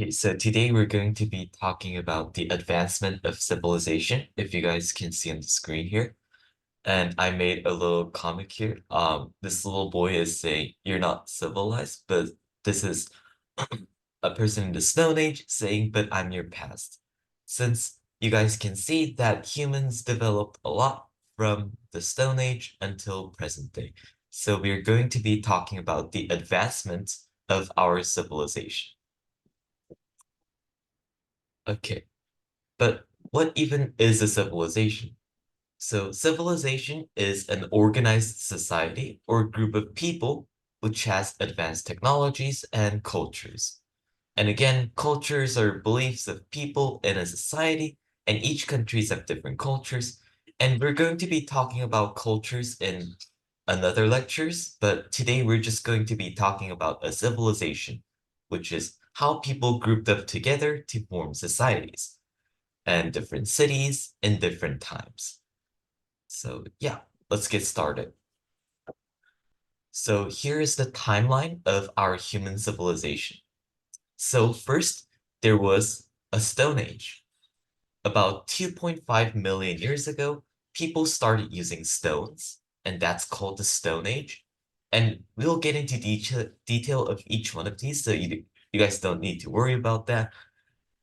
Okay, so today we're going to be talking about the advancement of civilization, if you guys can see on the screen here. And I made a little comic here. This little boy is saying, "You're not civilized," but this is a person in the Stone Age saying, "But I'm your past." Since you guys can see that humans developed a lot from the Stone Age until present day. So we're going to be talking about the advancement of our civilization. Okay. But what even is a civilization? So, civilization is an organized society or group of people which has advanced technologies and cultures. And again, cultures are beliefs of people in a society, and each countries have different cultures. And we're going to be talking about cultures in another lectures, but today we're just going to be talking about a civilization, which is how people grouped up together to form societies and different cities in different times. So yeah, let's get started. So here is the timeline of our human civilization. So first, there was a Stone Age. About 2.5 million years ago, people started using stones, and that's called the Stone Age. And we'll get into detail of each one of these, so you guys don't need to worry about that.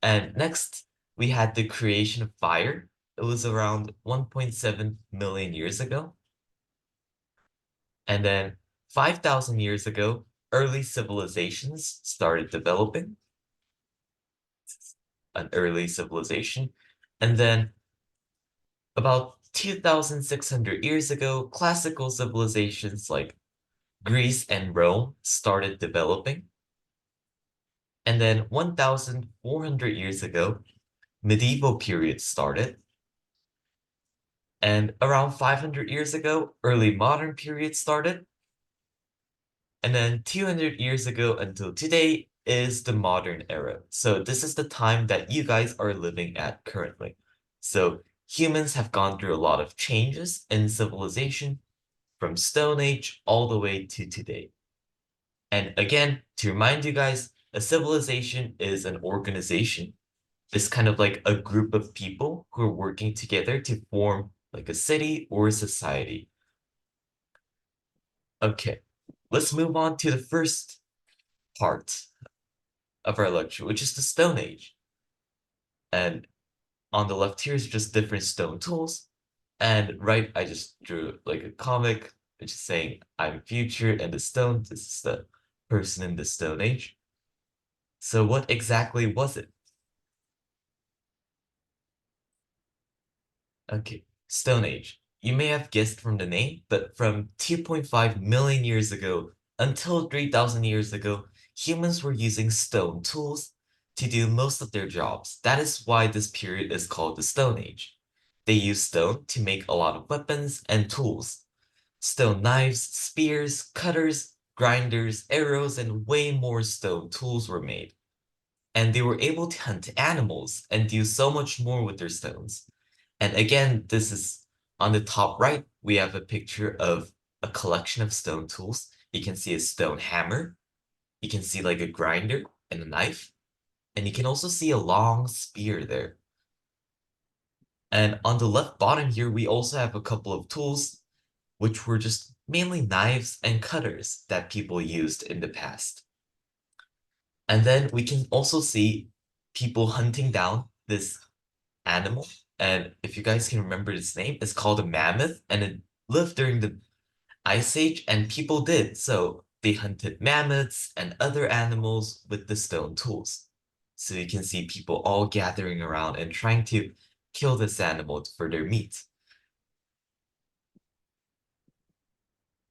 And next, we had the creation of fire. It was around 1.7 million years ago. And then 5,000 years ago, early civilizations started developing, an early civilization. And then about 2,600 years ago, classical civilizations like Greece and Rome started developing. And then 1,400 years ago, medieval period started. And around 500 years ago, early modern period started. And then 200 years ago until today is the modern era. So this is the time that you guys are living at currently. So humans have gone through a lot of changes in civilization from Stone Age all the way to today. And again, to remind you guys, a civilization is an organization. It's kind of like a group of people who are working together to form like a city or a society. Okay, let's move on to the first part of our lecture, which is the Stone Age. And on the left here is just different stone tools. And right, I just drew like a comic, which is saying I'm future and the stone. This is the person in the Stone Age. So what exactly was it? Okay, Stone Age. You may have guessed from the name, but from 2.5 million years ago until 3,000 years ago, humans were using stone tools to do most of their jobs. That is why this period is called the Stone Age. They used stone to make a lot of weapons and tools. Stone knives, spears, cutters, grinders, arrows, and way more stone tools were made. And they were able to hunt animals and do so much more with their stones. And again, this is on the top right, we have a picture of a collection of stone tools. You can see a stone hammer, you can see like a grinder and a knife, and you can also see a long spear there. And on the left bottom here, we also have a couple of tools, which were just mainly knives and cutters that people used in the past. And then we can also see people hunting down this animal. And if you guys can remember its name, it's called a mammoth, and it lived during the Ice Age, and people did. So they hunted mammoths and other animals with the stone tools. So you can see people all gathering around and trying to kill this animal for their meat.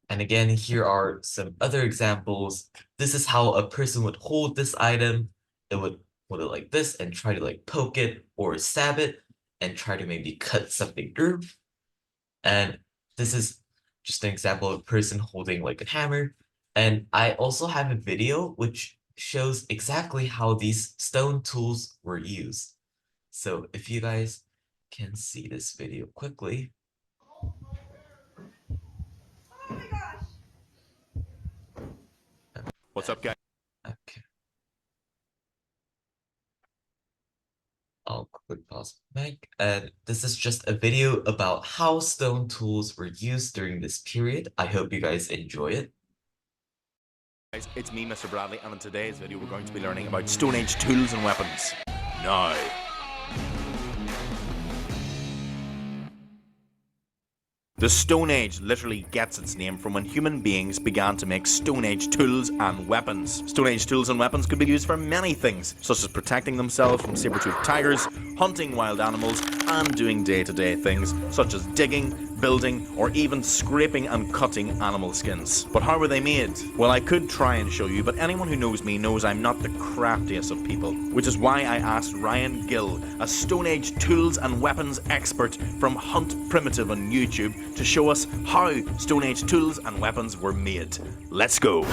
And again, here are some other examples. This is how a person would hold this item. It would hold it like this and try to like poke it or stab it and try to maybe cut something through. And this is just an example of a person holding like a hammer. And I also have a video which shows exactly how these stone tools were used. So if you guys can see this video quickly. What's up, guys? Okay. Quick pause, Mike. And this is just a video about how stone tools were used during this period. I hope you guys enjoy it. Guys, it's me, Mr. Bradley, and in today's video we're going to be learning about Stone Age tools and weapons. Now, the Stone Age literally gets its name from when human beings began to make Stone Age tools and weapons. Stone Age tools and weapons could be used for many things, such as protecting themselves from saber-toothed tigers, hunting wild animals, and doing day-to-day things such as digging, building, or even scraping and cutting animal skins. But how were they made? Well, I could try and show you, but anyone who knows me knows I'm not the craftiest of people, which is why I asked Ryan Gill, a Stone Age tools and weapons expert from Hunt Primitive on YouTube, to show us how Stone Age tools and weapons were made. Let's go!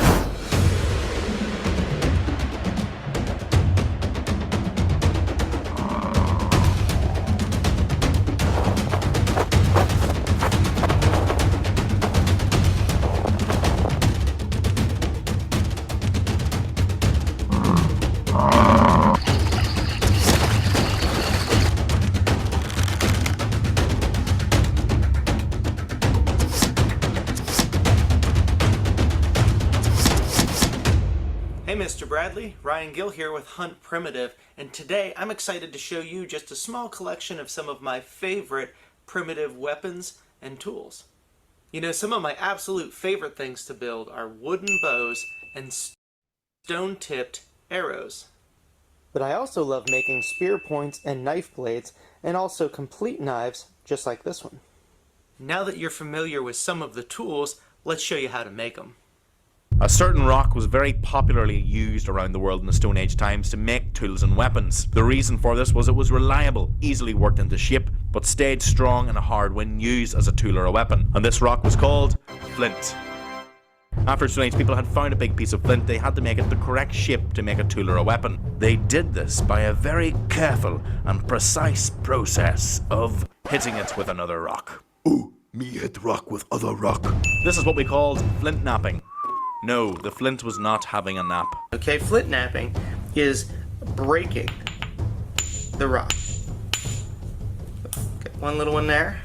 Hey Mr. Bradley, Ryan Gill here with Hunt Primitive, and today I'm excited to show you just a small collection of some of my favorite primitive weapons and tools. You know, some of my absolute favorite things to build are wooden bows and stone-tipped arrows. But I also love making spear points and knife blades, and also complete knives just like this one. Now that you're familiar with some of the tools, let's show you how to make them. A certain rock was very popularly used around the world in the Stone Age times to make tools and weapons. The reason for this was it was reliable, easily worked into shape, but stayed strong and hard when used as a tool or a weapon. And this rock was called flint. After Stone Age people had found a big piece of flint, they had to make it the correct shape to make a tool or a weapon. They did this by a very careful and precise process of hitting it with another rock. Ooh, me hit rock with other rock. This is what we called flint napping. No, the flint was not having a nap. Okay, flint napping is breaking the rock. Get one little one there.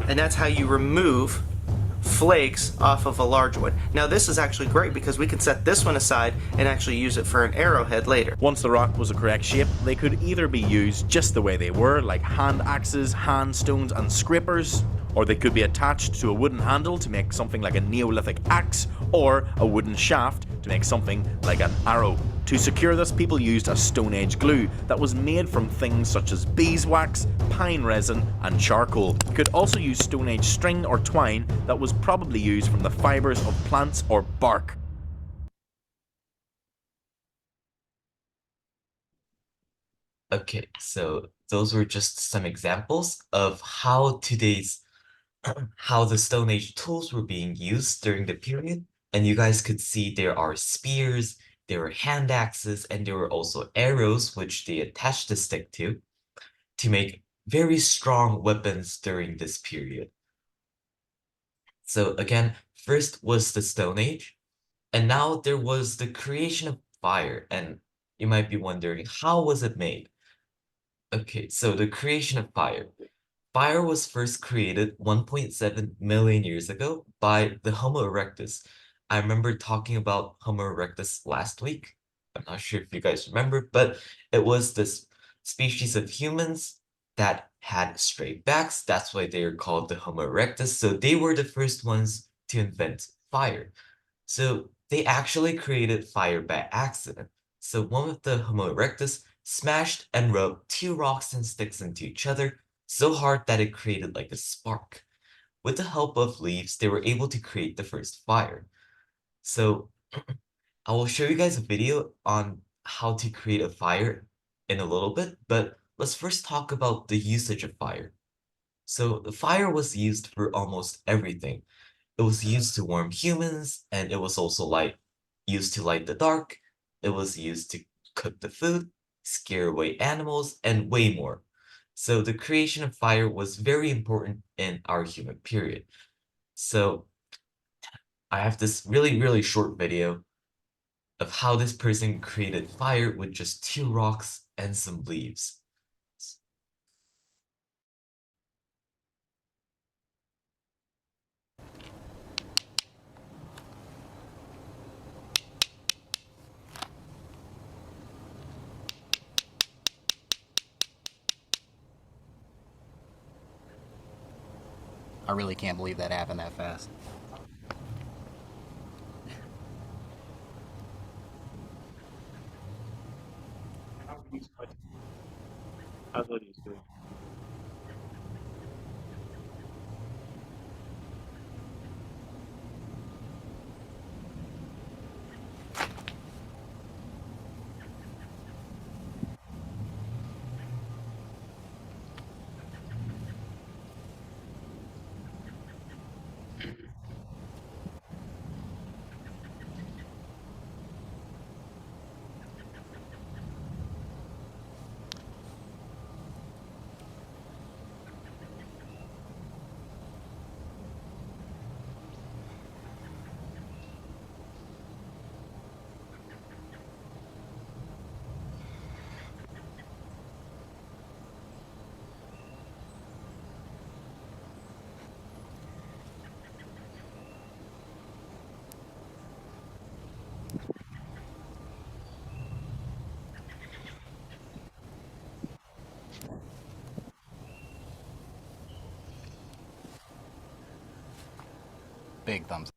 And that's how you remove flakes off of a large one. Now this is actually great because we can set this one aside and actually use it for an arrowhead later. Once the rock was the correct shape, they could either be used just the way they were, like hand axes, hand stones, and scrapers, or they could be attached to a wooden handle to make something like a Neolithic axe, or a wooden shaft to make something like an arrow. To secure this, people used a Stone Age glue that was made from things such as beeswax, pine resin, and charcoal. You could also use Stone Age string or twine that was probably used from the fibers of plants or bark. Okay, so those were just some examples of how how the Stone Age tools were being used during the period. And you guys could see there are spears, there were hand axes, and there were also arrows, which they attached the stick to make very strong weapons during this period. So again, first was the Stone Age, and now there was the creation of fire. And you might be wondering, how was it made? Okay, so the creation of fire. Fire was first created 1.7 million years ago by the Homo erectus. I remember talking about Homo erectus last week. I'm not sure if you guys remember, but it was this species of humans that had straight backs. That's why they are called the Homo erectus. So they were the first ones to invent fire. So they actually created fire by accident. So one of the Homo erectus smashed and rubbed two rocks and sticks into each other so hard that it created like a spark. With the help of leaves, they were able to create the first fire. So I will show you guys a video on how to create a fire in a little bit, but let's first talk about the usage of fire. So the fire was used for almost everything. It was used to warm humans, and it was also used to light the dark. It was used to cook the food, scare away animals, and way more. So the creation of fire was very important in our human period. So I have this really, really short video of how this person created fire with just two rocks and some leaves. I really can't believe that happened that fast. That's what he's doing. Big thumbs.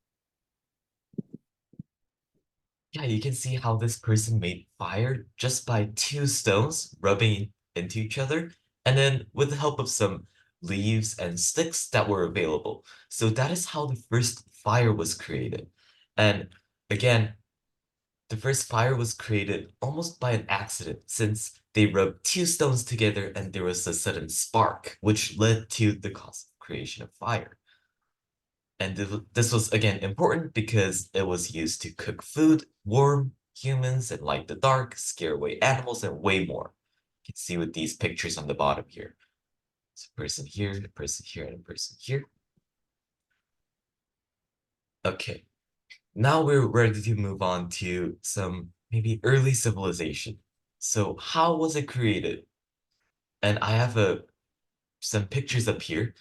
Yeah, you can see how this person made fire just by two stones rubbing into each other, and then with the help of some leaves and sticks that were available. So that is how the first fire was created. And again, the first fire was created almost by an accident since they rubbed two stones together and there was a sudden spark, which led to the cause of creation of fire. And this was again important because it was used to cook food, warm humans, and light the dark, scare away animals, and way more. You can see with these pictures on the bottom here. It's a person here, a person here, and a person here. Okay, now we're ready to move on to some maybe early civilization. So how was it created? And I have some pictures up here.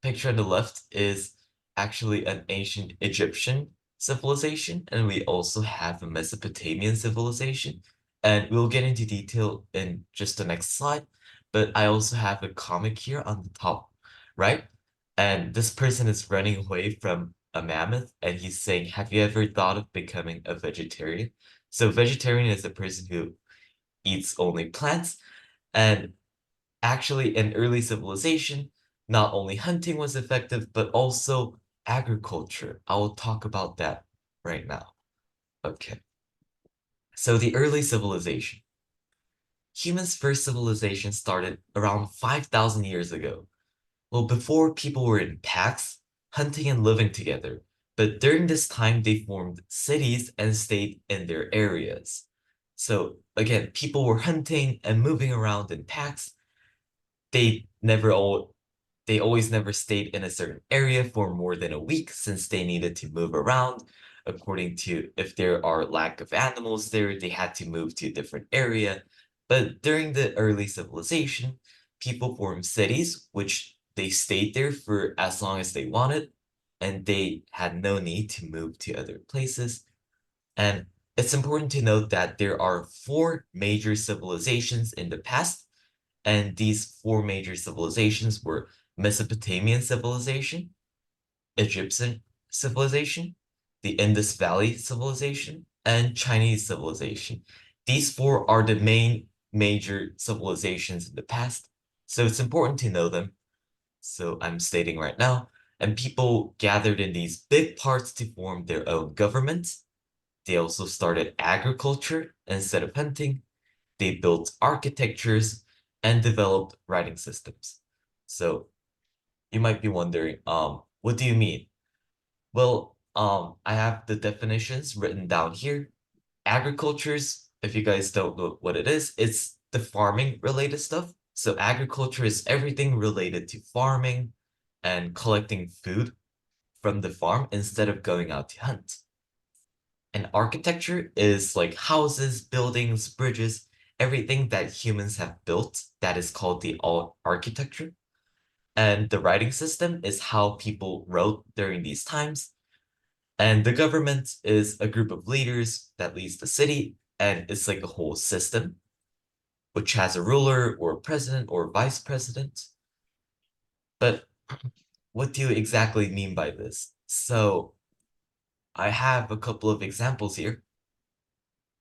Picture on the left is actually an ancient Egyptian civilization, and we also have a Mesopotamian civilization. And we'll get into detail in just the next slide. But I also have a comic here on the top right. And this person is running away from a mammoth, and he's saying, "Have you ever thought of becoming a vegetarian?" So vegetarian is a person who eats only plants, and actually, in early civilization, not only hunting was effective, but also agriculture. I will talk about that right now. Okay. So the early civilization. Humans' first civilization started around 5,000 years ago. Well, before people were in packs, hunting and living together. But during this time, they formed cities and stayed in their areas. So again, people were hunting and moving around in packs. They never all they always never stayed in a certain area for more than a week since they needed to move around. According to if there are lack of animals there, they had to move to a different area. But during the early civilization, people formed cities, which they stayed there for as long as they wanted, and they had no need to move to other places. And it's important to note that there are four major civilizations in the past, and these four major civilizations were Mesopotamian civilization, Egyptian civilization, the Indus Valley civilization, and Chinese civilization. These four are the main major civilizations in the past, so it's important to know them. So I'm stating right now, and people gathered in these big parts to form their own governments. They also started agriculture instead of hunting. They built architectures and developed writing systems. So you might be wondering, what do you mean? Well, I have the definitions written down here. Agricultures, if you guys don't know what it is, it's the farming related stuff. So agriculture is everything related to farming and collecting food from the farm instead of going out to hunt. And architecture is like houses, buildings, bridges, everything that humans have built that is called the architecture. And the writing system is how people wrote during these times. And the government is a group of leaders that leads the city, and it's like a whole system, which has a ruler or a president or vice president. But what do you exactly mean by this? So I have a couple of examples here.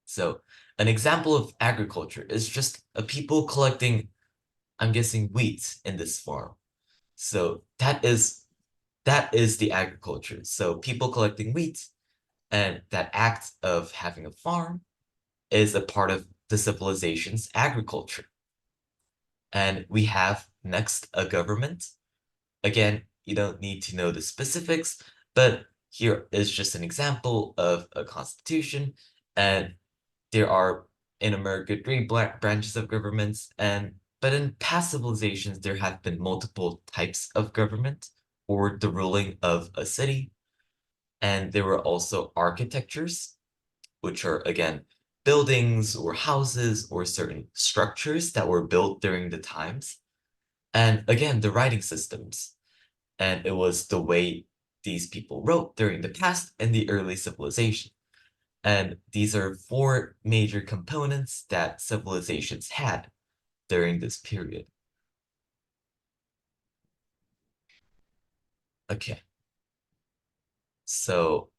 So an example of agriculture is just a people collecting, I'm guessing, wheat in this farm. So that is the agriculture. So people collecting wheat, and that act of having a farm is a part of the civilization's agriculture. And we have next a government. Again, you don't need to know the specifics, but here is just an example of a constitution. And there are in America three branches of governments, but in past civilizations there have been multiple types of government or the ruling of a city. And there were also architectures, which are again buildings or houses or certain structures that were built during the times. And again, the writing systems. And it was the way these people wrote during the past and the early civilization. And these are four major components that civilizations had during this period. Okay. So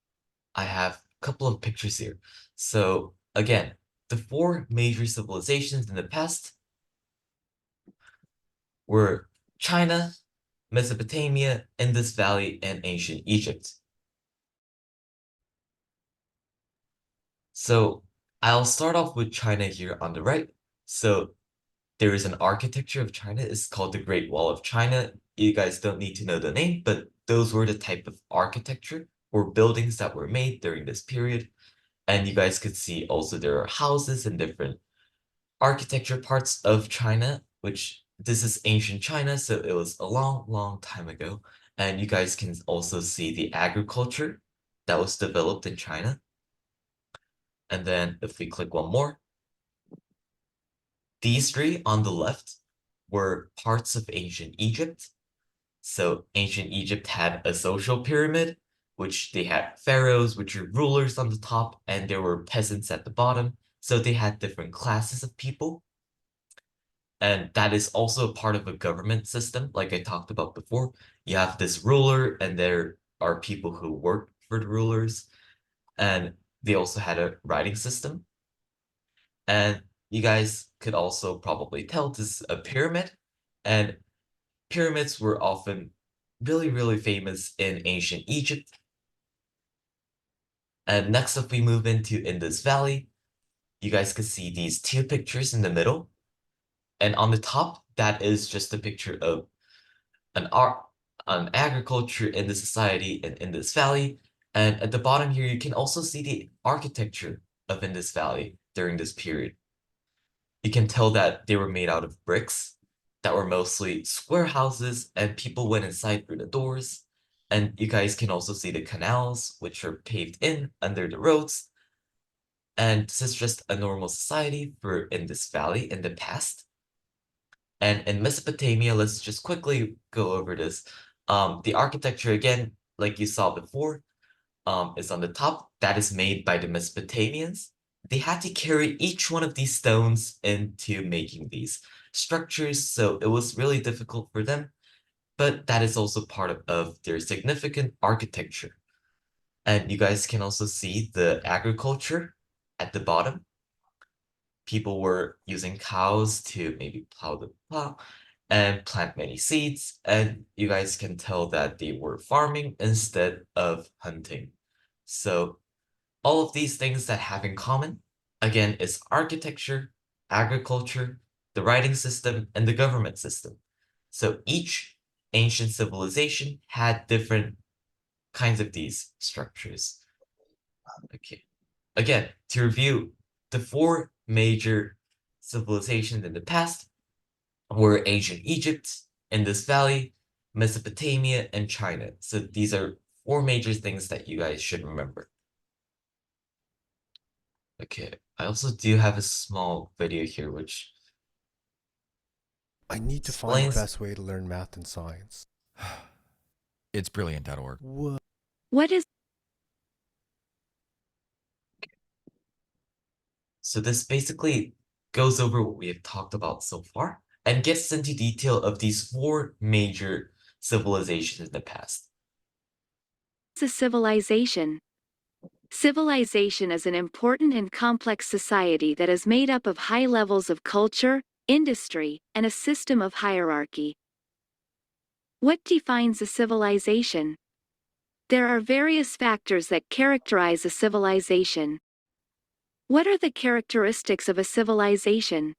I have a couple of pictures here. So again, the four major civilizations in the past were China, Mesopotamia, Indus Valley, and ancient Egypt. So I'll start off with China here on the right. So there is an architecture of China. It's called the Great Wall of China. You guys don't need to know the name, but those were the type of architecture or buildings that were made during this period. And you guys could see also there are houses and different architecture parts of China, which this is ancient China, so it was a long, long time ago. And you guys can also see the agriculture that was developed in China. And then if we click one more, these three on the left were parts of ancient Egypt. So ancient Egypt had a social pyramid, which they had pharaohs, which are rulers on the top, and there were peasants at the bottom. So they had different classes of people. And that is also part of a government system, like I talked about before. You have this ruler, and there are people who work for the rulers. And they also had a writing system. And you guys could also probably tell this is a pyramid. And pyramids were often really, really famous in ancient Egypt. And next up, we move into Indus Valley. You guys can see these two pictures in the middle. And on the top, that is just a picture of an agriculture in the society in Indus Valley. And at the bottom here, you can also see the architecture of Indus Valley during this period. You can tell that they were made out of bricks that were mostly square houses, and people went inside through the doors. And you guys can also see the canals, which are paved in under the roads. And this is just a normal society for Indus Valley in the past. And in Mesopotamia, let's just quickly go over this. The architecture, again, like you saw before, is on the top. That is made by the Mesopotamians. They had to carry each one of these stones into making these structures, so it was really difficult for them. But that is also part of their significant architecture. And you guys can also see the agriculture at the bottom. People were using cows to maybe plow the plow and plant many seeds. And you guys can tell that they were farming instead of hunting. So all of these things that have in common, again, is architecture, agriculture, the writing system, and the government system. So each ancient civilization had different kinds of these structures. Okay. Again, to review, the four major civilizations in the past were ancient Egypt, Indus Valley, Mesopotamia, and China. So these are four major things that you guys should remember. Okay, I also do have a small video here which I need to find the explains. best way to learn math and science. It's brilliant.org. What? What is So this basically goes over what we have talked about so far and gets into detail of these 4 major civilizations in the past. a civilization? Civilization is an important and complex society that is made up of high levels of culture, industry, and a system of hierarchy. What defines a civilization? There are various factors that characterize a civilization. What are the characteristics of a civilization?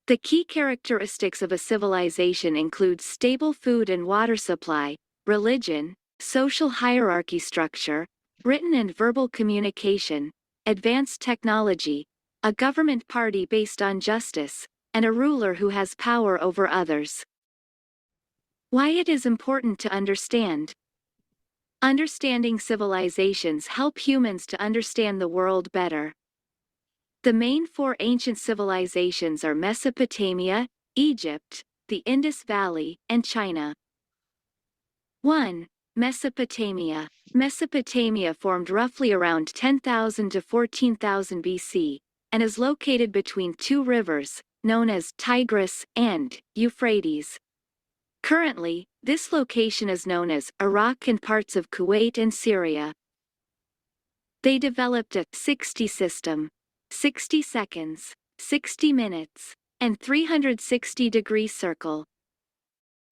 The key characteristics of a civilization include stable food and water supply, religion, social hierarchy structure, written and verbal communication, advanced technology, a government party based on justice, and a ruler who has power over others. Why it is important to understand. Understanding civilizations help humans to understand the world better. The main 4 ancient civilizations are Mesopotamia, Egypt, the Indus Valley, and China. 1. Mesopotamia. Mesopotamia formed roughly around 10,000 to 14,000 BC, and is located between 2 rivers, known as Tigris and Euphrates. Currently, this location is known as Iraq and parts of Kuwait and Syria. They developed a 60 system, 60 seconds, 60 minutes, and 360-degree circle.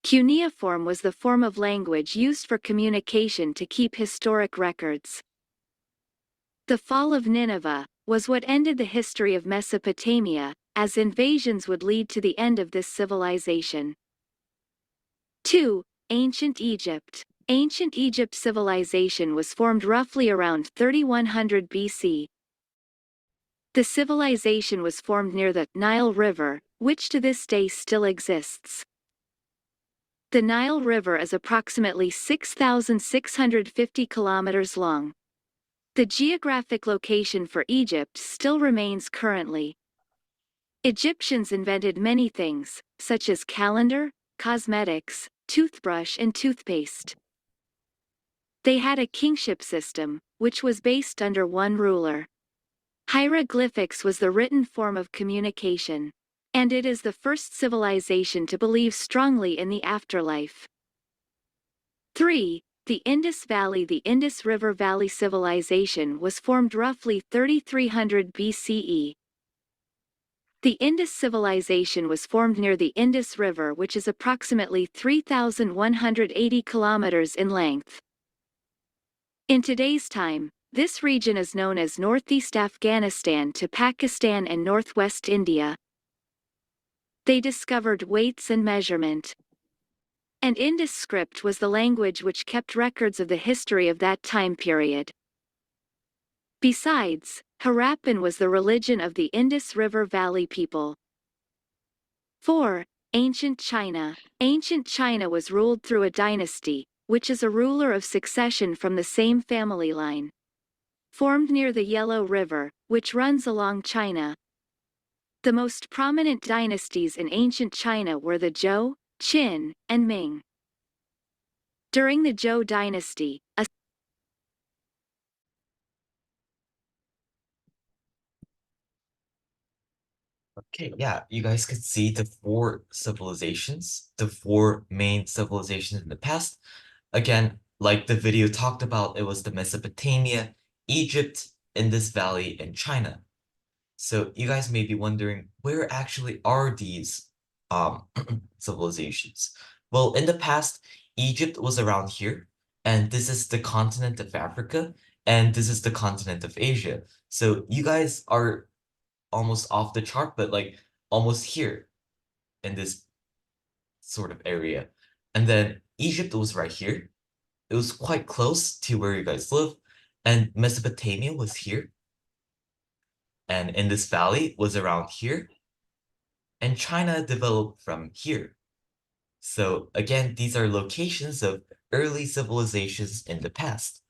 Cuneiform was the form of language used for communication to keep historic records. The fall of Nineveh was what ended the history of Mesopotamia, as invasions would lead to the end of this civilization. 2. Ancient Egypt. Ancient Egypt civilization was formed roughly around 3100 BC. The civilization was formed near the Nile River, which to this day still exists. The Nile River is approximately 6,650 kilometers long. The geographic location for Egypt still remains currently. Egyptians invented many things, such as calendar, cosmetics, toothbrush and toothpaste. They had a kingship system, which was based under one ruler. Hieroglyphics was the written form of communication, and it is the first civilization to believe strongly in the afterlife. 3. The Indus Valley. The Indus River Valley civilization was formed roughly 3300 BCE. The Indus civilization was formed near the Indus River, which is approximately 3,180 kilometers in length. In today's time, this region is known as Northeast Afghanistan to Pakistan and Northwest India. They discovered weights and measurement. And Indus script was the language which kept records of the history of that time period. Besides, Harappan was the religion of the Indus River Valley people. 4. Ancient China. Ancient China was ruled through a dynasty, which is a ruler of succession from the same family line. Formed near the Yellow River, which runs along China. The most prominent dynasties in ancient China were the Zhou, Qin, and Ming. During the Zhou dynasty, a Okay, yeah, you guys could see the 4 civilizations, the 4 main civilizations in the past. Again, like the video talked about, it was the Mesopotamia, Egypt, Indus Valley, and China. So you guys may be wondering, where actually are these civilizations? Well, in the past, Egypt was around here, and this is the continent of Africa, and this is the continent of Asia. So you guys are almost off the chart, but like almost here in this sort of area. And then Egypt was right here. It was quite close to where you guys live. And Mesopotamia was here. And Indus Valley was around here. And China developed from here. So again, these are locations of early civilizations in the past.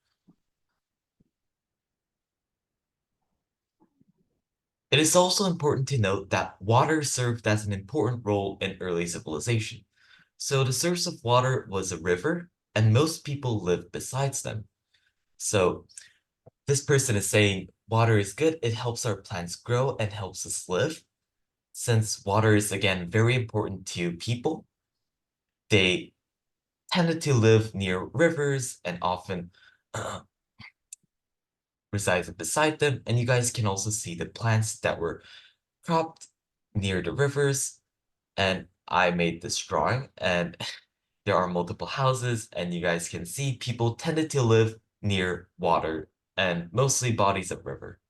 It is also important to note that water served as an important role in early civilization. So the source of water was a river, and most people lived besides them. So this person is saying water is good, it helps our plants grow and helps us live. Since water is again very important to people, they tended to live near rivers and often resided beside them. And you guys can also see the plants that were cropped near the rivers. And I made this drawing, and there are multiple houses, and you guys can see people tended to live near water and mostly bodies of river.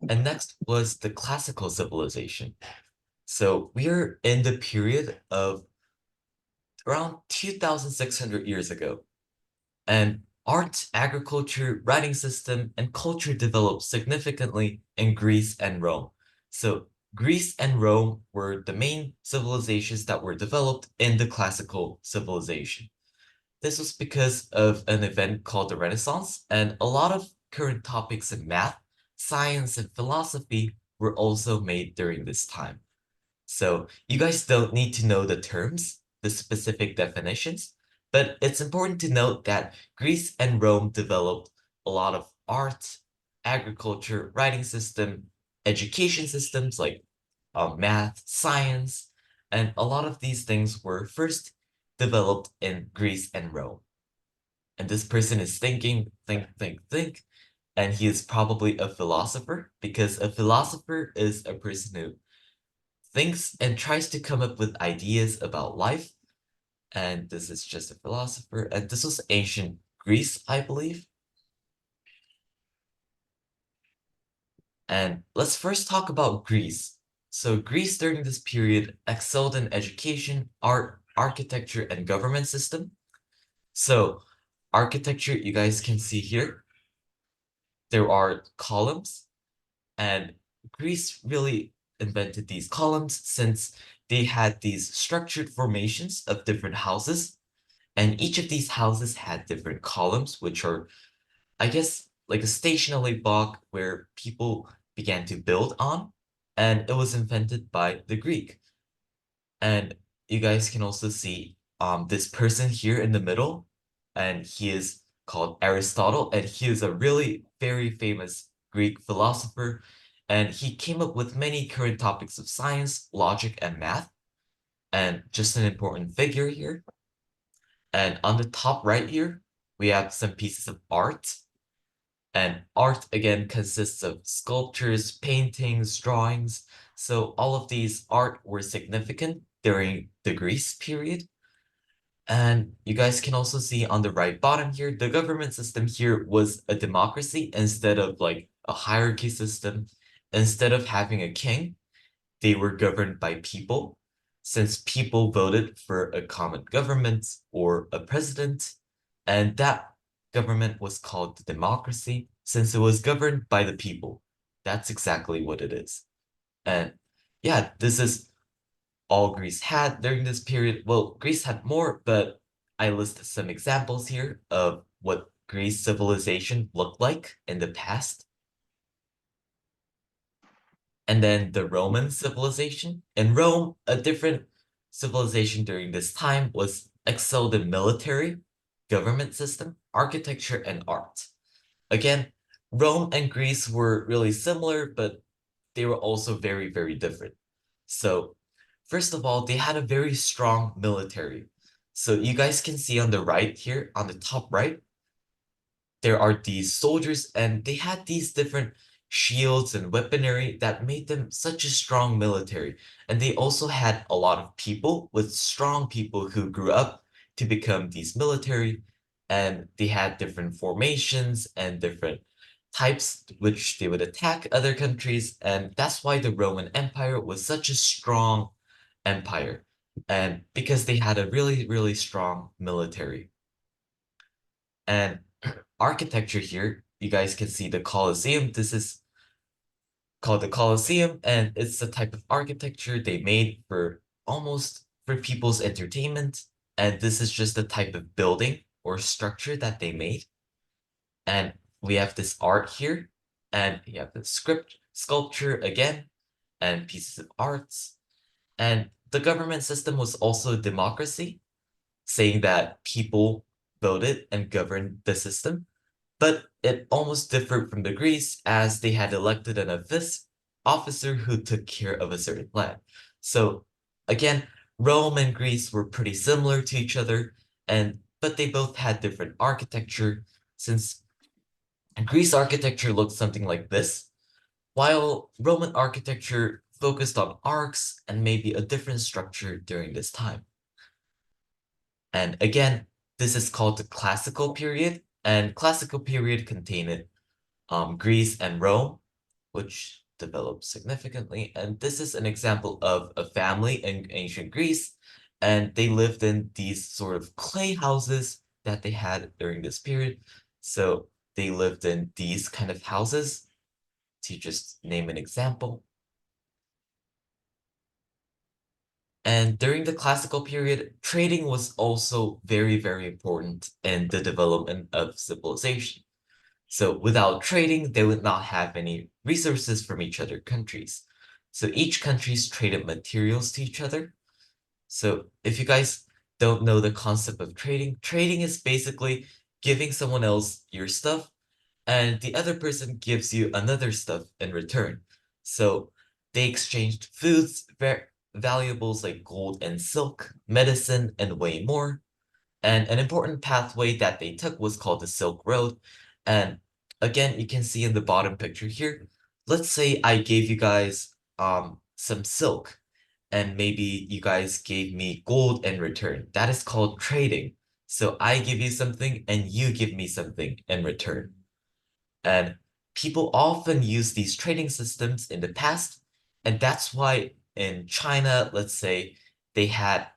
And next was the classical civilization. So we are in the period of around 2,600 years ago. And art, agriculture, writing system, and culture developed significantly in Greece and Rome. So Greece and Rome were the main civilizations that were developed in the classical civilization. This was because of an event called the Renaissance, and a lot of current topics in math, science, and philosophy were also made during this time. So you guys don't need to know the terms, the specific definitions, but it's important to note that Greece and Rome developed a lot of art, agriculture, writing system, education systems like math, science, and a lot of these things were first developed in Greece and Rome. And this person is thinking, think, and he is probably a philosopher, because a philosopher is a person who thinks and tries to come up with ideas about life. And this is just a philosopher. And this was ancient Greece, I believe. And let's first talk about Greece. So Greece during this period excelled in education, art, architecture, and government system. So architecture, you guys can see here, there are columns, and Greece really invented these columns since they had these structured formations of different houses, and each of these houses had different columns, which are, I guess, like a stationary block where people began to build on, and it was invented by the Greek. And you guys can also see this person here in the middle, and he is called Aristotle, and he is a really very famous Greek philosopher, and he came up with many current topics of science, logic, and math, and just an important figure here. And on the top right here, we have some pieces of art. And art, again, consists of sculptures, paintings, drawings. So all of these art were significant during the Greece period. And you guys can also see on the right bottom here, the government system here was a democracy instead of like a hierarchy system. Instead of having a king, they were governed by people, since people voted for a common government or a president, and that government was called the democracy since it was governed by the people. That's exactly what it is. And yeah, this is all Greece had during this period. Well, Greece had more, but I list some examples here of what Greece civilization looked like in the past. And then the Roman civilization. In Rome, a different civilization during this time was excelled in military, government system, architecture, and art. Again, Rome and Greece were really similar, but they were also very, very different. So, first of all, they had a very strong military. So you guys can see on the right here, on the top right, there are these soldiers, and they had these different shields and weaponry that made them such a strong military. And they also had a lot of people with strong people who grew up to become these military, and they had different formations and different types which they would attack other countries. And that's why the Roman Empire was such a strong empire. And because they had a really, really strong military. And architecture here, you guys can see the Colosseum. This is called the Colosseum, and it's a type of architecture they made for almost for people's entertainment, and this is just the type of building or structure that they made. And we have this art here, and you have the sculpture again, and pieces of arts. And the government system was also democracy, saying that people voted and governed the system, but it almost differed from the Greece as they had elected an officer who took care of a certain land. So again, Rome and Greece were pretty similar to each other, but they both had different architecture, since Greece architecture looked something like this, while Roman architecture focused on arcs and maybe a different structure during this time. And again, this is called the classical period, and classical period contained Greece and Rome, which developed significantly. And this is an example of a family in ancient Greece, and they lived in these sort of clay houses that they had during this period. So they lived in these kind of houses, to just name an example. And during the classical period, trading was also very, very important in the development of civilization. So without trading, they would not have any resources from each other countries. So each countries traded materials to each other. So if you guys don't know the concept of trading, trading is basically giving someone else your stuff, and the other person gives you another stuff in return. So they exchanged foods, valuables like gold and silk, medicine, and way more. And an important pathway that they took was called the Silk Road. And again, you can see in the bottom picture here, let's say I gave you guys some silk, and maybe you guys gave me gold in return. That is called trading. So I give you something and you give me something in return. And people often use these trading systems in the past, and that's why in China, let's say, they had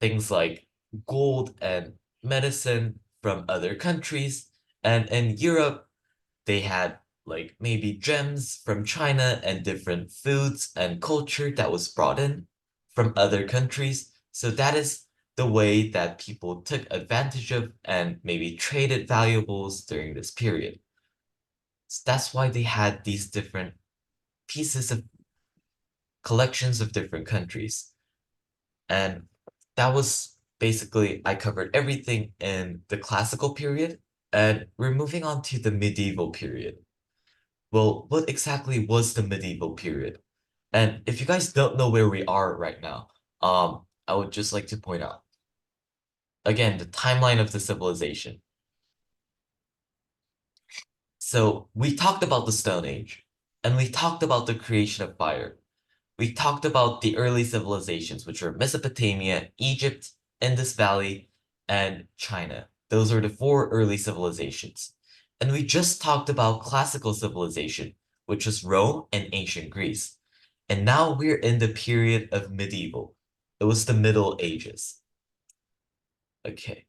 things like gold and medicine from other countries, and in Europe, they had like maybe gems from China and different foods and culture that was brought in from other countries. So that is the way that people took advantage of and maybe traded valuables during this period. So that's why they had these different pieces of collections of different countries. And that was basically, I covered everything in the classical period, and we're moving on to the medieval period. Well, what exactly was the medieval period? And if you guys don't know where we are right now, I would just like to point out, again, the timeline of the civilization. So we talked about the Stone Age, and we talked about the creation of fire. We talked about the early civilizations, which are Mesopotamia, Egypt, Indus Valley, and China. Those are the 4 early civilizations. And we just talked about classical civilization, which was Rome and ancient Greece. And now we're in the period of medieval. It was the Middle Ages. Okay,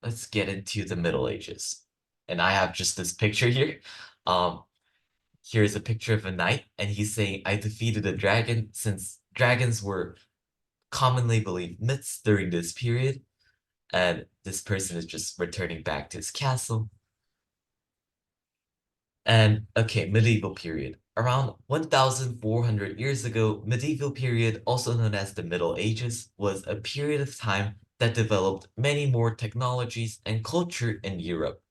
let's get into the Middle Ages. And I have just this picture here. Here's a picture of a knight, and he's saying, I defeated a dragon, since dragons were commonly believed myths during this period. And this person is just returning back to his castle. And okay, medieval period. Around 1,400 years ago, medieval period, also known as the Middle Ages, was a period of time that developed many more technologies and culture in Europe.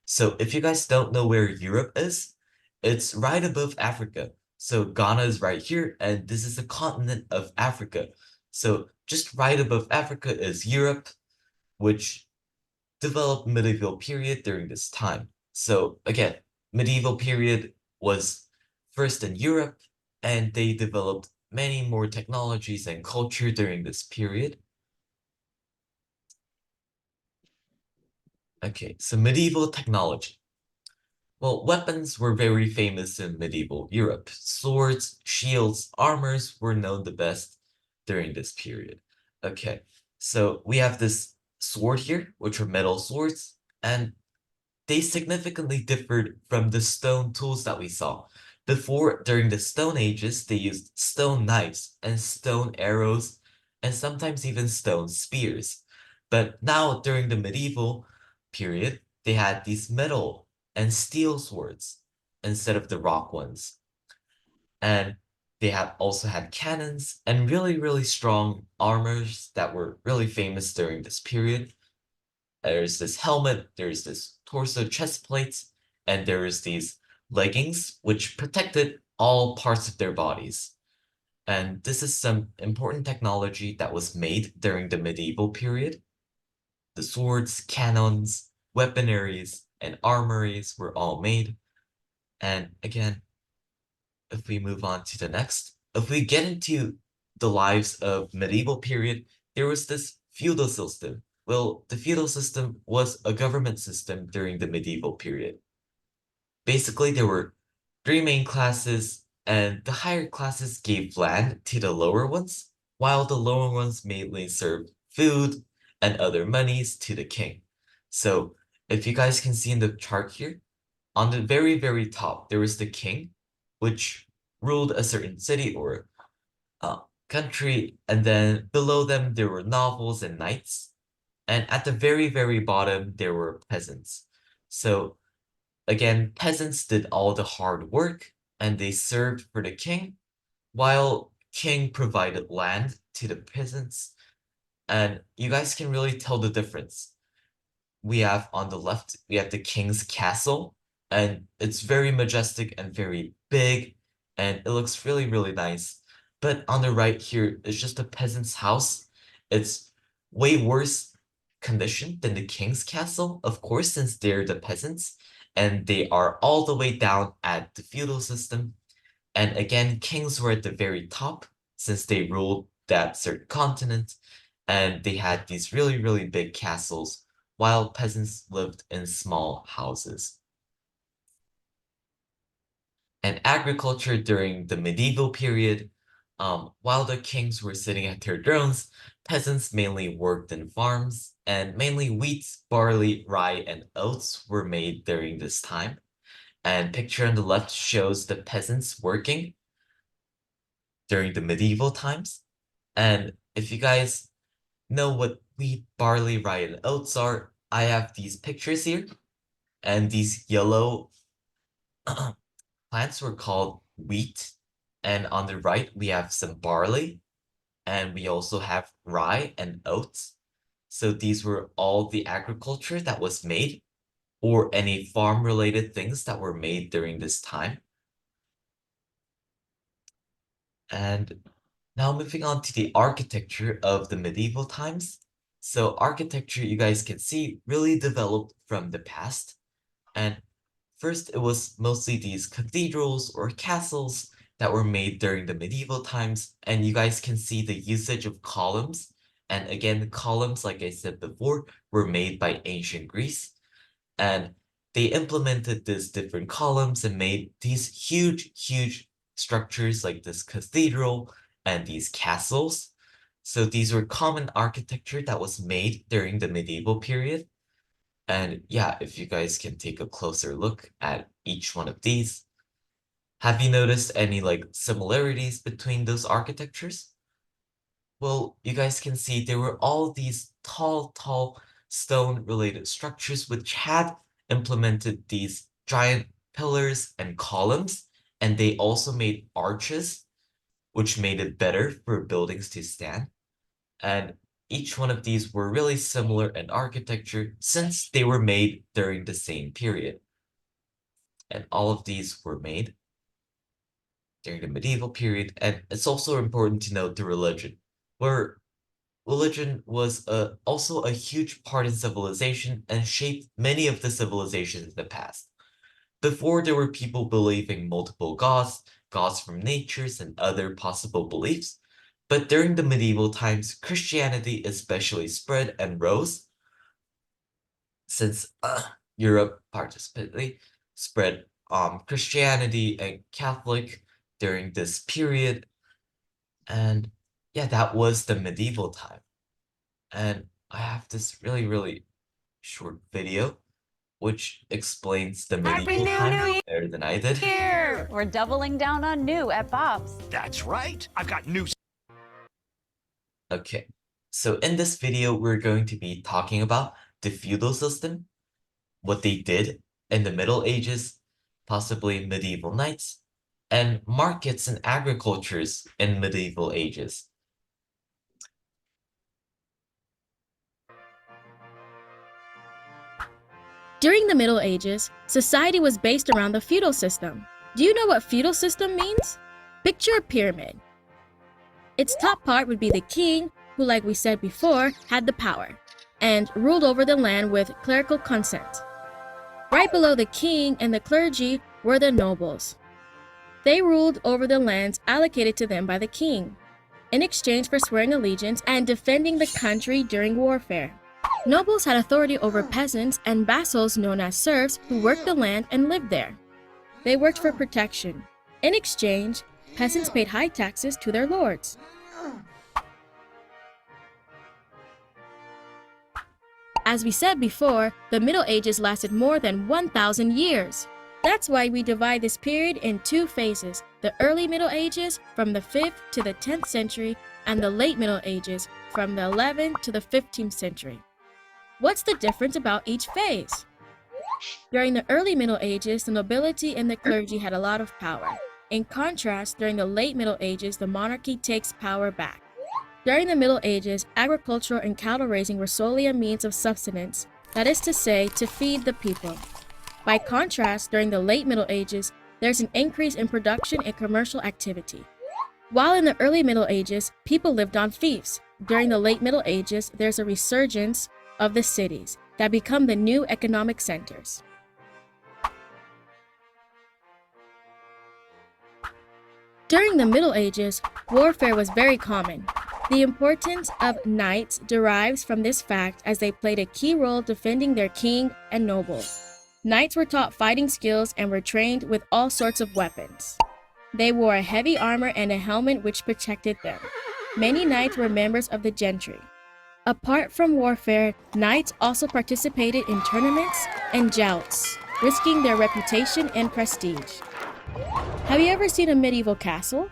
So if you guys don't know where Europe is, it's right above Africa. So Ghana is right here, and this is the continent of Africa. So just right above Africa is Europe, which developed medieval period during this time. So again, medieval period was first in Europe, and they developed many more technologies and culture during this period. Okay, so medieval technology. Well, weapons were very famous in medieval Europe. Swords, shields, armors were known the best during this period. Okay, so we have this sword here, which are metal swords, and they significantly differed from the stone tools that we saw. Before, during the Stone Ages, they used stone knives and stone arrows and sometimes even stone spears. But now, during the medieval period, they had these metal and steel swords instead of the rock ones. And they have also had cannons and really, really strong armors that were really famous during this period. There's this helmet, there's this torso chest plates, and there's these leggings which protected all parts of their bodies. And this is some important technology that was made during the medieval period. The swords, cannons, weaponaries, and armories were all made. And again, if we move on to the next, if we get into the lives of medieval period, there was this feudal system. Well, the feudal system was a government system during the medieval period. Basically, there were three main classes, and the higher classes gave land to the lower ones, while the lower ones mainly served food and other monies to the king. So, if you guys can see in the chart here, on the very, very top, there was the king, which ruled a certain city or country, and then below them, there were nobles and knights. And at the very, very bottom, there were peasants. So again, peasants did all the hard work and they served for the king, while king provided land to the peasants. And you guys can really tell the difference. We have on the left, we have the king's castle, and it's very majestic and very big, and it looks really, really nice. But on the right here is just a peasant's house. It's way worse condition than the king's castle, of course, since they're the peasants, and they are all the way down at the feudal system. And again, kings were at the very top since they ruled that certain continent, and they had these really, really big castles, while peasants lived in small houses. And agriculture during the medieval period, while the kings were sitting at their thrones, peasants mainly worked in farms, and mainly wheat, barley, rye, and oats were made during this time. And picture on the left shows the peasants working during the medieval times. And if you guys know what wheat, barley, rye, and oats are, I have these pictures here. And these yellow plants were called wheat. And on the right, we have some barley. And we also have rye and oats. So these were all the agriculture that was made, or any farm-related things that were made during this time. And now moving on to the architecture of the medieval times. So architecture, you guys can see, really developed from the past. And first, it was mostly these cathedrals or castles that were made during the medieval times. And you guys can see the usage of columns. And again, columns, like I said before, were made by ancient Greece. And they implemented these different columns and made these huge, huge structures like this cathedral and these castles. So these were common architecture that was made during the medieval period. And yeah, if you guys can take a closer look at each one of these, have you noticed any like similarities between those architectures? Well, you guys can see there were all these tall, tall stone-related structures which had implemented these giant pillars and columns, and they also made arches, which made it better for buildings to stand. And each one of these were really similar in architecture since they were made during the same period. And all of these were made during the medieval period. And it's also important to note the religion, where religion was also a huge part in civilization and shaped many of the civilizations in the past. Before, there were people believing multiple gods, gods from natures, and other possible beliefs. But during the medieval times, Christianity especially spread and rose, since Europe particularly spread Christianity and Catholic during this period. And yeah, that was the medieval time. And I have this really, really short video which explains the medieval time better than I did. We're doubling down on new at Bob's. That's right. I've got new Okay, so in this video, we're going to be talking about the feudal system, what they did in the Middle Ages, possibly medieval knights, and markets and agricultures in medieval ages. During the Middle Ages, society was based around the feudal system. Do you know what feudal system means? Picture a pyramid. Its top part would be the king, who, like we said before, had the power and ruled over the land with clerical consent. Right below the king and the clergy were the nobles. They ruled over the lands allocated to them by the king, in exchange for swearing allegiance and defending the country during warfare. Nobles had authority over peasants and vassals known as serfs who worked the land and lived there. They worked for protection. In exchange, peasants paid high taxes to their lords. As we said before, the Middle Ages lasted more than 1,000 years. That's why we divide this period in two phases: the early Middle Ages from the 5th to the 10th century, and the late Middle Ages from the 11th to the 15th century. What's the difference about each phase? During the early Middle Ages, the nobility and the clergy had a lot of power. In contrast, during the late Middle Ages, the monarchy takes power back. During the Middle Ages, agriculture and cattle raising were solely a means of subsistence, that is to say, to feed the people. By contrast, during the late Middle Ages, there's an increase in production and commercial activity. While in the early Middle Ages, people lived on fiefs, during the late Middle Ages, there's a resurgence of the cities that become the new economic centers. During the Middle Ages, warfare was very common. The importance of knights derives from this fact, as they played a key role defending their king and nobles. Knights were taught fighting skills and were trained with all sorts of weapons. They wore a heavy armor and a helmet which protected them. Many knights were members of the gentry. Apart from warfare, knights also participated in tournaments and jousts, risking their reputation and prestige. Have you ever seen a medieval castle?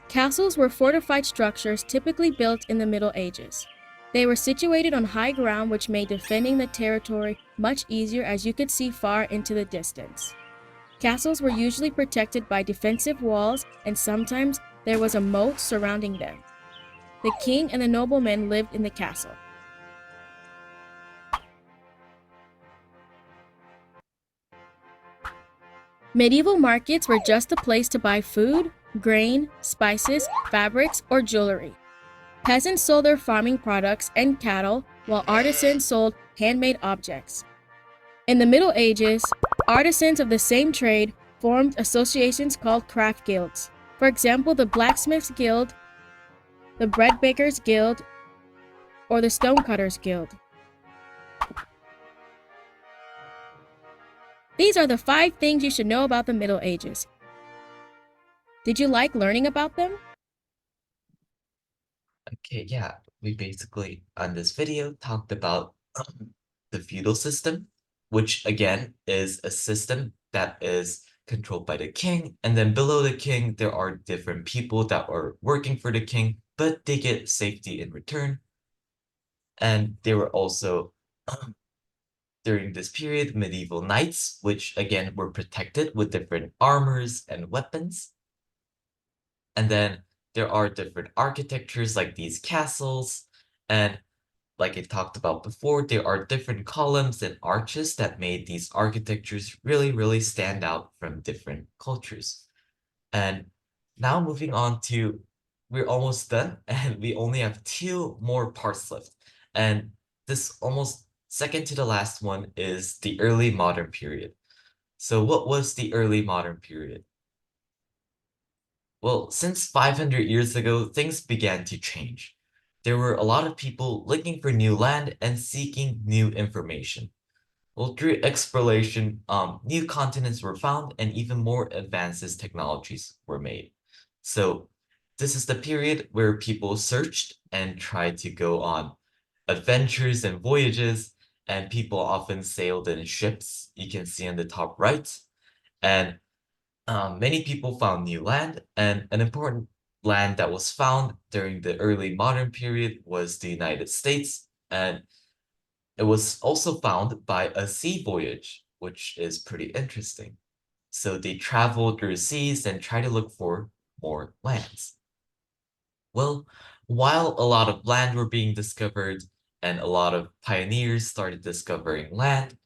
Castles were fortified structures typically built in the Middle Ages. They were situated on high ground, which made defending the territory much easier, as you could see far into the distance. Castles were usually protected by defensive walls, and sometimes there was a moat surrounding them. The king and the noblemen lived in the castle. Medieval markets were just a place to buy food, grain, spices, fabrics, or jewelry. Peasants sold their farming products and cattle, while artisans sold handmade objects. In the Middle Ages, artisans of the same trade formed associations called craft guilds. For example, the Blacksmiths Guild, the Bread Bakers Guild, or the Stonecutters Guild. These are the 5 things you should know about the Middle Ages. Did you like learning about them? Okay, yeah, we basically on this video talked about the feudal system, which again is a system that is controlled by the king, and then below the king there are different people that are working for the king, but they get safety in return. And they were also during this period medieval knights, which again were protected with different armors and weapons. And then there are different architectures like these castles, and like I talked about before, there are different columns and arches that made these architectures really stand out from different cultures. And now moving on to, we're almost done and we only have 2 more parts left. And this almost second to the last one is the early modern period. So what was the early modern period? Well, since 500 years ago, things began to change. There were a lot of people looking for new land and seeking new information. Well, through exploration, new continents were found and even more advances technologies were made. So this is the period where people searched and tried to go on adventures and voyages, and people often sailed in ships. You can see on the top right. And many people found new land, and an important land that was found during the early modern period was the United States, and it was also found by a sea voyage, which is pretty interesting. So they traveled through seas and tried to look for more lands. Well, while a lot of land were being discovered and a lot of pioneers started discovering land,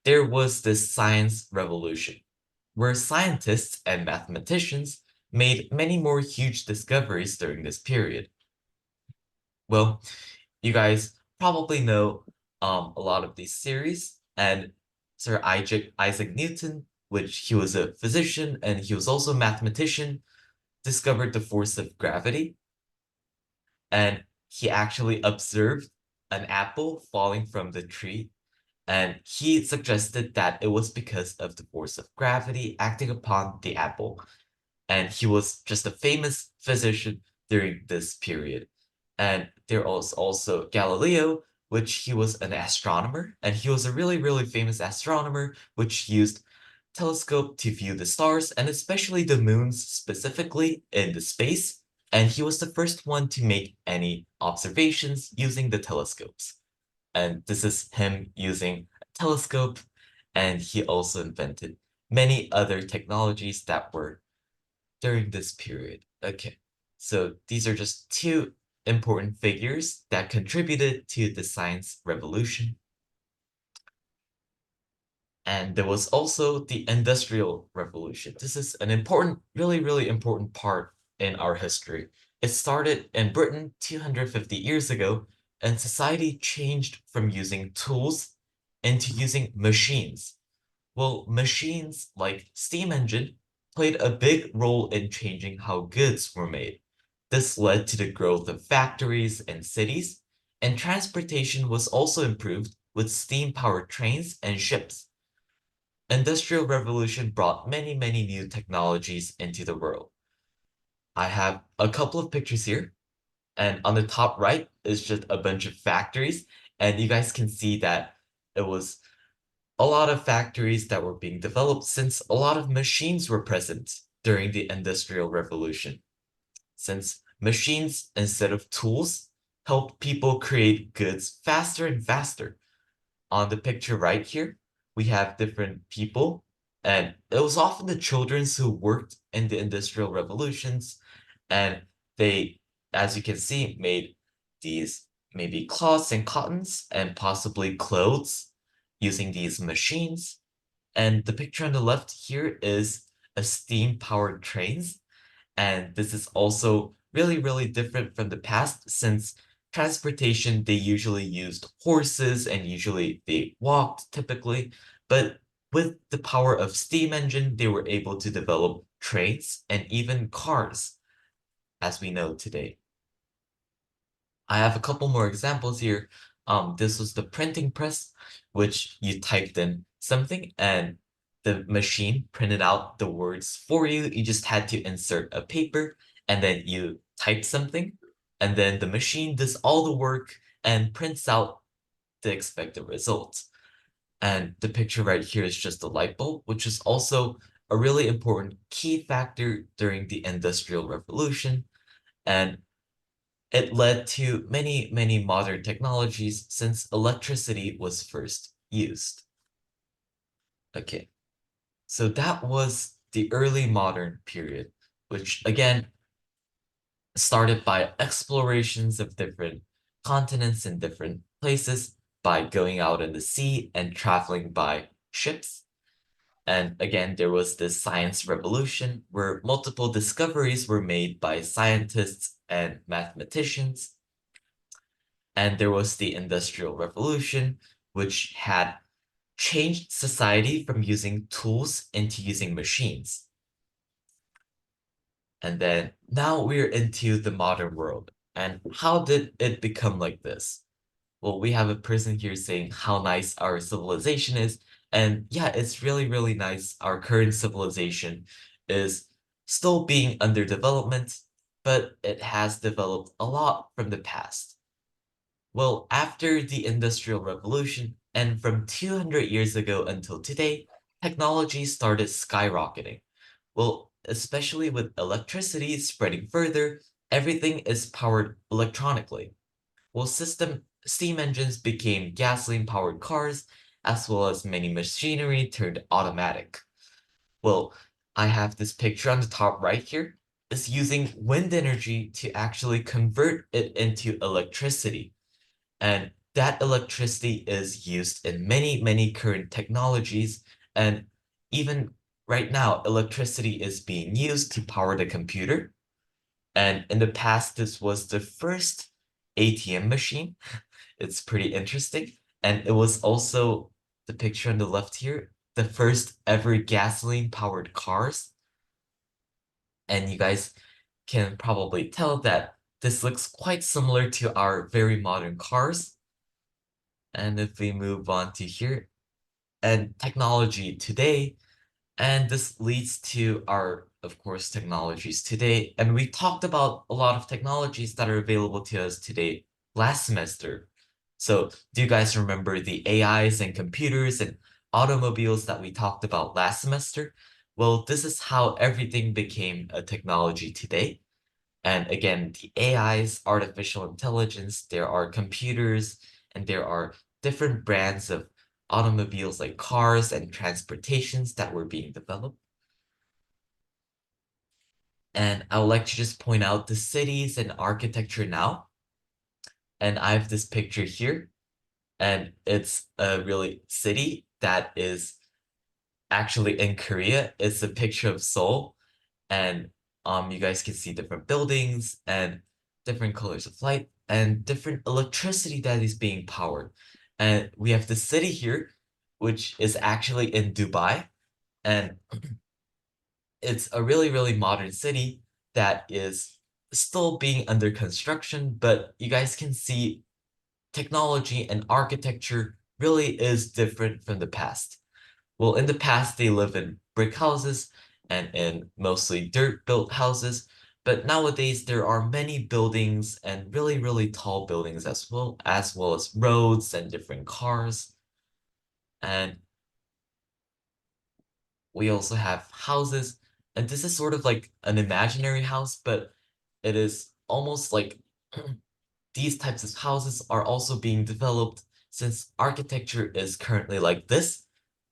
there was this science revolution, where scientists and mathematicians made many more huge discoveries during this period. Well, you guys probably know a lot of these theories, and Sir Isaac Newton, which he was a physician and he was also a mathematician, discovered the force of gravity, and he actually observed an apple falling from the tree, and he suggested that it was because of the force of gravity acting upon the apple. And he was just a famous physician during this period. And there was also Galileo, which he was an astronomer, and he was a really, really famous astronomer, which used telescope to view the stars, and especially the moons specifically in the space. And he was the first one to make any observations using the telescopes. And this is him using a telescope, and he also invented many other technologies that were during this period. Okay, so these are just two important figures that contributed to the science revolution. And there was also the Industrial Revolution. This is an important, really, really important part in our history. It started in Britain 250 years ago, and society changed from using tools into using machines. Well, machines like steam engine played a big role in changing how goods were made. This led to the growth of factories and cities, and transportation was also improved with steam-powered trains and ships. Industrial Revolution brought many, many new technologies into the world. I have a couple of pictures here, and on the top right is just a bunch of factories, and you guys can see that it was a lot of factories that were being developed since a lot of machines were present during the Industrial Revolution. Since machines instead of tools helped people create goods faster and faster. On the picture right here, we have different people, and it was often the children who worked in the Industrial Revolutions, and they, as you can see, made these maybe cloths and cottons and possibly clothes using these machines. And the picture on the left here is a steam-powered trains, and this is also really, really different from the past since transportation, they usually used horses and usually they walked typically, but with the power of steam engine, they were able to develop trains and even cars, as we know today. I have a couple more examples here. This was the printing press, which you typed in something and the machine printed out the words for you. You just had to insert a paper and then you type something, and then the machine does all the work and prints out the expected results. And the picture right here is just a light bulb, which is also a really important key factor during the Industrial Revolution. And it led to many, many modern technologies since electricity was first used. Okay, so that was the early modern period, which again started by explorations of different continents and different places by going out in the sea and traveling by ships. And again, there was this science revolution where multiple discoveries were made by scientists and mathematicians. And there was the Industrial Revolution, which had changed society from using tools into using machines. And then now we're into the modern world. And how did it become like this? Well, we have a person here saying how nice our civilization is. And yeah, it's really, really nice. Our current civilization is still being under development, but it has developed a lot from the past. Well, after the Industrial Revolution, and from 200 years ago until today, technology started skyrocketing. Well, especially with electricity spreading further, everything is powered electronically. Well, steam engines became gasoline-powered cars, as well as many machinery turned automatic. Well, I have this picture on the top right here. It's using wind energy to actually convert it into electricity. And that electricity is used in many current technologies. And even right now, electricity is being used to power the computer. And in the past, this was the first ATM machine. It's pretty interesting. And it was also the picture on the left here, the first ever gasoline powered cars. And you guys can probably tell that this looks quite similar to our very modern cars. And if we move on to here, and technology today, and this leads to our, of course, technologies today. And we talked about a lot of technologies that are available to us today last semester. So do you guys remember the AIs and computers and automobiles that we talked about last semester? Well, this is how everything became a technology today. And again, the AIs, artificial intelligence, there are computers, and there are different brands of automobiles like cars and transportations that were being developed. And I would like to just point out the cities and architecture now. And I have this picture here, and it's a really city that is actually in Korea. It's a picture of Seoul, and you guys can see different buildings and different colors of light and different electricity that is being powered. And we have the city here, which is actually in Dubai, and it's a really modern city that is still being under construction, but you guys can see technology and architecture really is different from the past. Well, in the past, they live in brick houses and in mostly dirt-built houses, but nowadays there are many buildings and really tall buildings as well as roads and different cars. And we also have houses, and this is sort of like an imaginary house, but it is almost like these types of houses are also being developed since architecture is currently like this.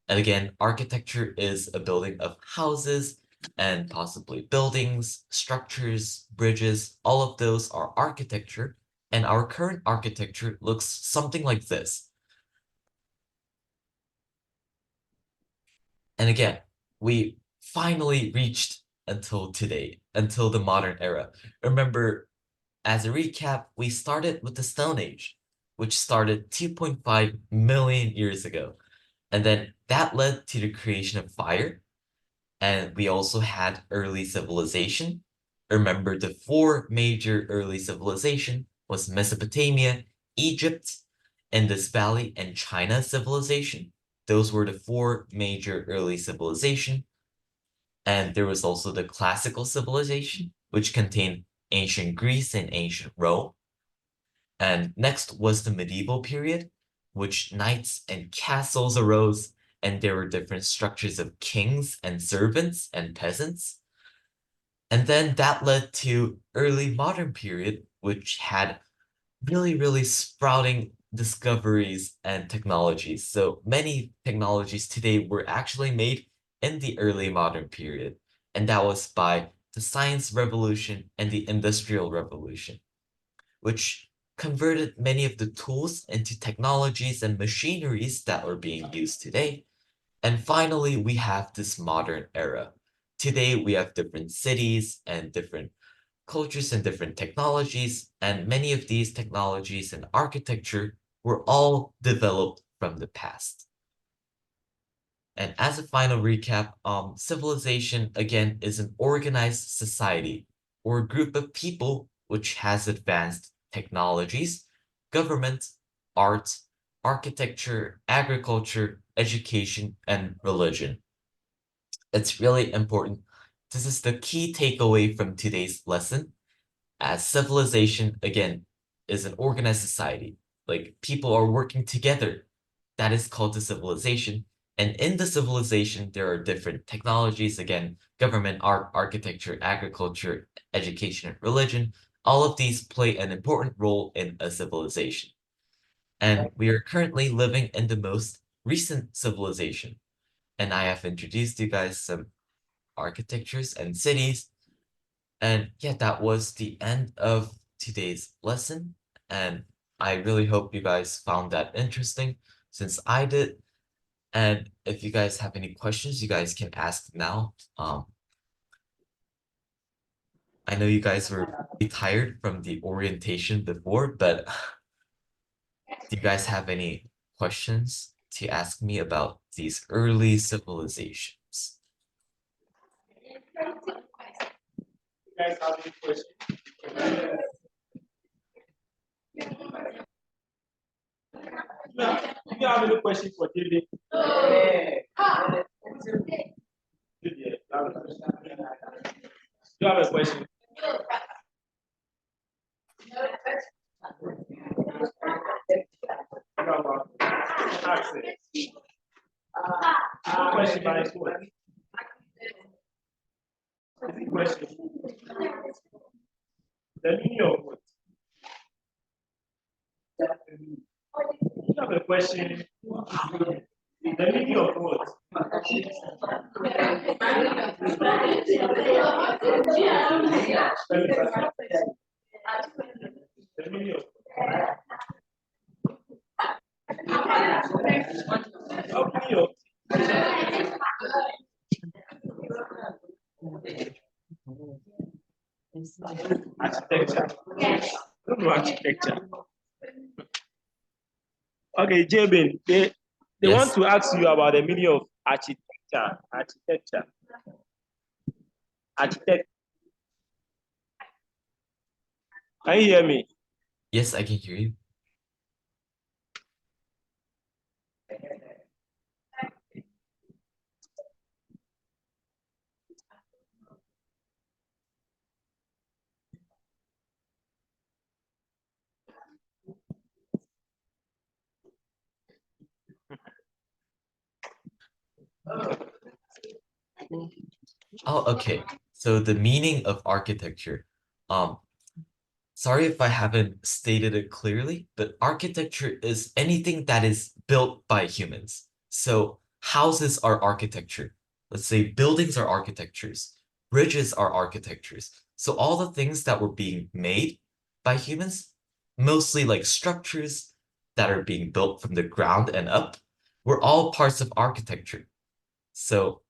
And again, architecture is a building of houses and possibly buildings, structures, bridges, all of those are architecture. And our current architecture looks something like this. And again, we finally reached until today, until the modern era. Remember, as a recap, we started with the Stone Age, which started 2.5 million years ago. And then that led to the creation of fire. And we also had early civilization. Remember, the four major early civilization was Mesopotamia, Egypt, Indus Valley, and China civilization. Those were the four major early civilization. And there was also the classical civilization, which contained ancient Greece and ancient Rome. And next was the medieval period, which knights and castles arose, and there were different structures of kings and servants and peasants. And then that led to early modern period, which had really sprouting discoveries and technologies. So many technologies today were actually made in the early modern period, and that was by the science revolution and the industrial revolution, which converted many of the tools into technologies and machineries that are being used today. And finally, we have this modern era. Today, we have different cities and different cultures and different technologies, and many of these technologies and architecture were all developed from the past. And as a final recap, civilization, again, is an organized society or a group of people which has advanced technologies, government, art, architecture, agriculture, education, and religion. It's really important. This is the key takeaway from today's lesson. As civilization, again, is an organized society. Like people are working together. That is called the civilization. And in the civilization, there are different technologies, again, government, art, architecture, agriculture, education, and religion. All of these play an important role in a civilization. And we are currently living in the most recent civilization. And I have introduced you guys some architectures and cities. And yeah, that was the end of today's lesson. And I really hope you guys found that interesting, since I did. And if you guys have any questions, you guys can ask now. I know you guys were pretty tired from the orientation before, but do you guys have any questions to ask me about these early civilizations? guys have any questions? Do you have any questions for David? Do you have a question? Ask it. No question, but it's what? Is it question? The meaning of what? You have a question. The meaning of what? The meaning of architecture. Don't know architecture. Okay, Jabin, they Yes. want to ask you about the meaning of architecture. Architect. Can you hear me? Yes, I can hear you. Oh, okay. So the meaning of architecture. Sorry if I haven't stated it clearly, but architecture is anything that is built by humans. So houses are architecture. Let's say buildings are architectures. Bridges are architectures. So all the things that were being made by humans, mostly like structures that are being built from the ground and up, were all parts of architecture. So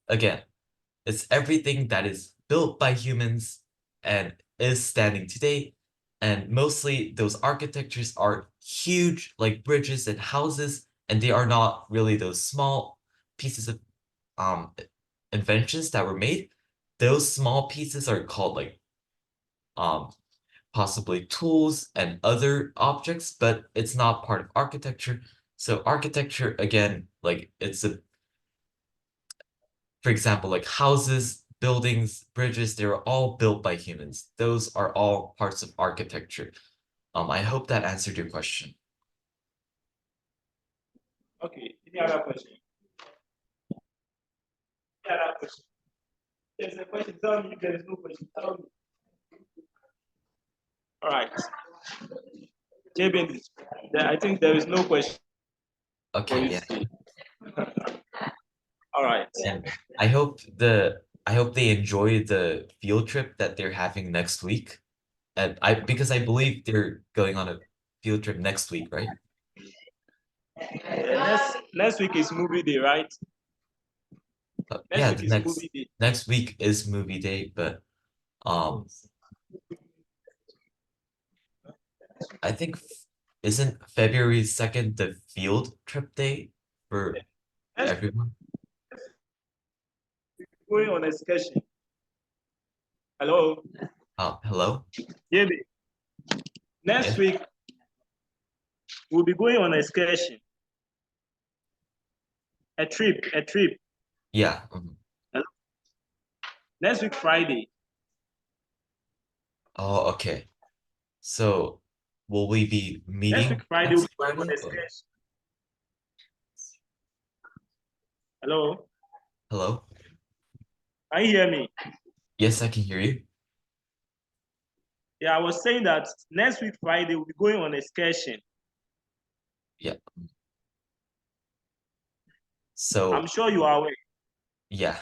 again, it's everything that is built by humans and is standing today. And mostly those architectures are huge, like bridges and houses, and they are not really those small pieces of inventions that were made. Those small pieces are called like possibly tools and other objects, but it's not part of architecture. So architecture, again, like it's a, for example, like houses, buildings, bridges, they were all built by humans. Those are all parts of architecture. I hope that answered your question. Okay, any other question? Any other question? There's a question. Tell me if there is no question. Tell me. All right. Jabin, I think there is no question. Okay, yeah. All right. And I hope they enjoy the field trip that they're having next week. And because I believe they're going on a field trip next week, right? Next week is movie day, right? Yeah, Next week the is movie day. next week is movie day, but I think isn't February 2nd the field trip day for everyone? Going on excursion. Hello. Hello? Yeah. Next Yeah. week we'll be going on excursion. A trip. Yeah. Mhm. Next week Friday. Oh, okay. So will we be meeting Next week Friday next we'll be going on Friday, or- excursion. Hello? Hello? Can you hear me? Yes, I can hear you. Yeah, I was saying that next week Friday we'll be going on excursion. Yeah. So, I'm sure you are aware. yeah.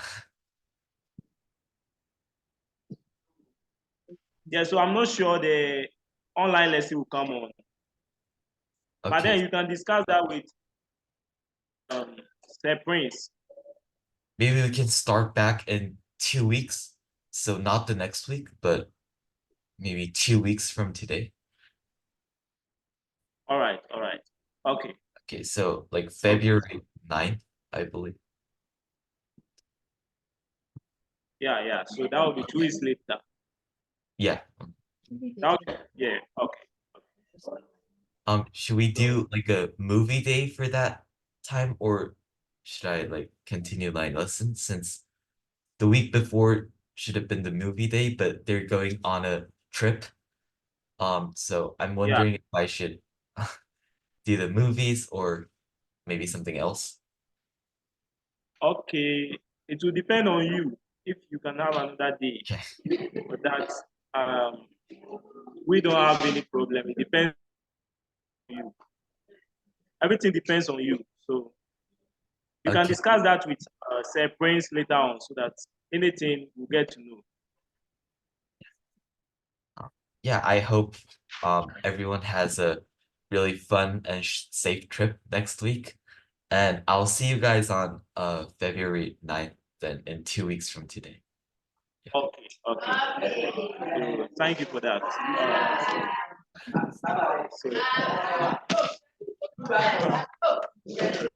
Yeah, so I'm not sure the online lesson will come on. But then Okay. you can discuss that with Sir Prince. Maybe we can start back in 2 weeks. So not the next week, but maybe 2 weeks from today. All right, all right. Okay. Okay, so like February 9th, I believe. Yeah. So that will be 2 weeks later. Yeah. Yeah, okay. Should we do like a movie day for that time, or should I like continue my lesson since the week before should have been the movie day, but they're going on a trip. So I'm Yeah. wondering if I should do the movies or maybe something else. Okay. It will depend on you if you can have another day. Okay. But that we don't have any problem. It depends on you. Everything depends on you. So you can Okay. discuss that with Sir Prince later on so that anything you get to know. Yeah, I hope everyone has a really fun and safe trip next week. And I'll see you guys on February 9th then in 2 weeks from today. Okay, okay. So, thank you for that. So